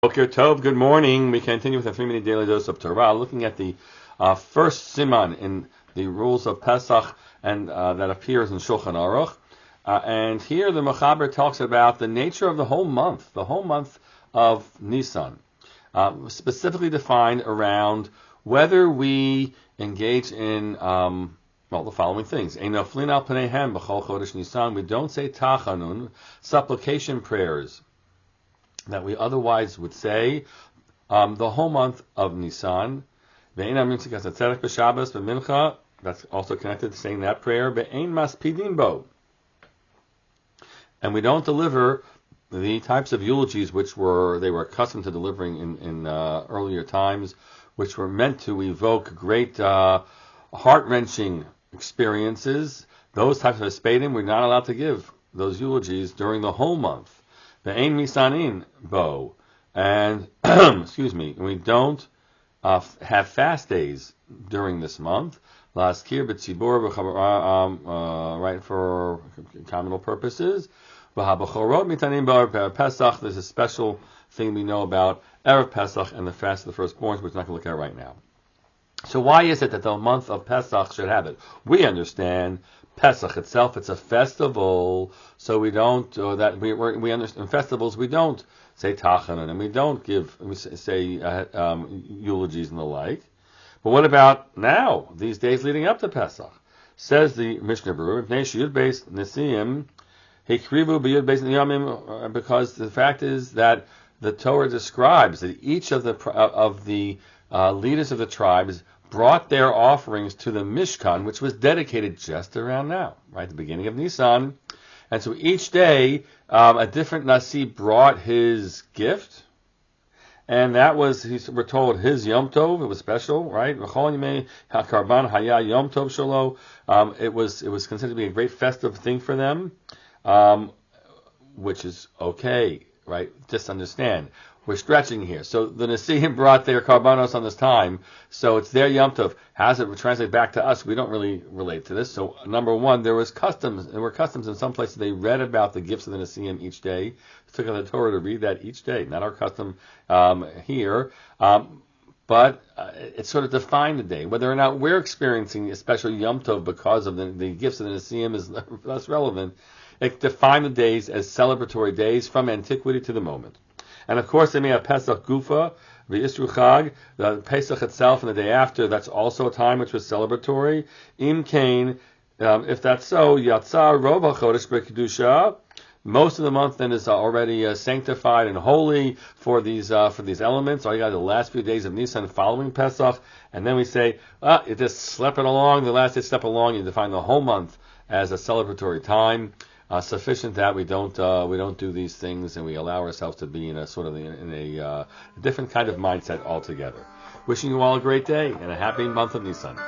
Boker Tov, good morning. We continue with a 3-minute daily dose of Torah, looking at the first siman in the rules of Pesach, and that appears in Shulchan Aruch. And here the Mechaber talks about the nature of the whole month of Nisan, specifically defined around whether we engage in the following things. We don't say tachanun, supplication prayers, that we otherwise would say the whole month of Nisan. That's also connected to saying that prayer. And we don't deliver the types of eulogies which they were accustomed to delivering in earlier times, which were meant to evoke great heart-wrenching experiences. Those types of espadin, we're not allowed to give those eulogies during the whole month. The Ein Misanin Bo, and we don't have fast days during this month. Laskir b'tzibur right, for communal purposes. V'habachorot mitanim bar Pesach. There's a special thing we know about Erev Pesach and the fast of the firstborns, which we're not going to look at right now. So why is it that the month of Pesach should have it? We understand Pesach itself, it's a festival, so we don't, we understand, in festivals we don't say tachanun, and we don't say eulogies and the like. But what about now, these days leading up to Pesach? Says the Mishnah Berurah, because the fact is that the Torah describes that each of the leaders of the tribes brought their offerings to the Mishkan, which was dedicated just around now, right, the beginning of Nisan. And so each day, a different Nasi brought his gift, and that was, we're told, his Yom Tov. It was special, right? It was considered to be a great festive thing for them, which is okay, right? Just understand. We're stretching here. So the Nesiim brought their karbanos on this time, so it's their Yom Tov. How does it translate back to us? We don't really relate to this. So number one, there were customs in some places. They read about the gifts of the Nesiim each day. It took on the Torah to read that each day. Not our custom here. But it sort of defined the day. Whether or not we're experiencing a special Yom Tov because of the gifts of the Nesiim is less relevant. It defined the days as celebratory days from antiquity to the moment. And of course, they may have Pesach Gufa, the Isru Chag, the Pesach itself, and the day after. That's also a time which was celebratory. Im Kain, if that's so, Yatzar Rov HaChodesh B'Kedusha. Most of the month then is already sanctified and holy for these elements. All you got the last few days of Nisan following Pesach, and then we say, you just slip it along. The last day step along, you define the whole month as a celebratory time. Sufficient that we don't do these things, and we allow ourselves to be in a different kind of mindset altogether. Wishing you all a great day and a happy month of Nisan.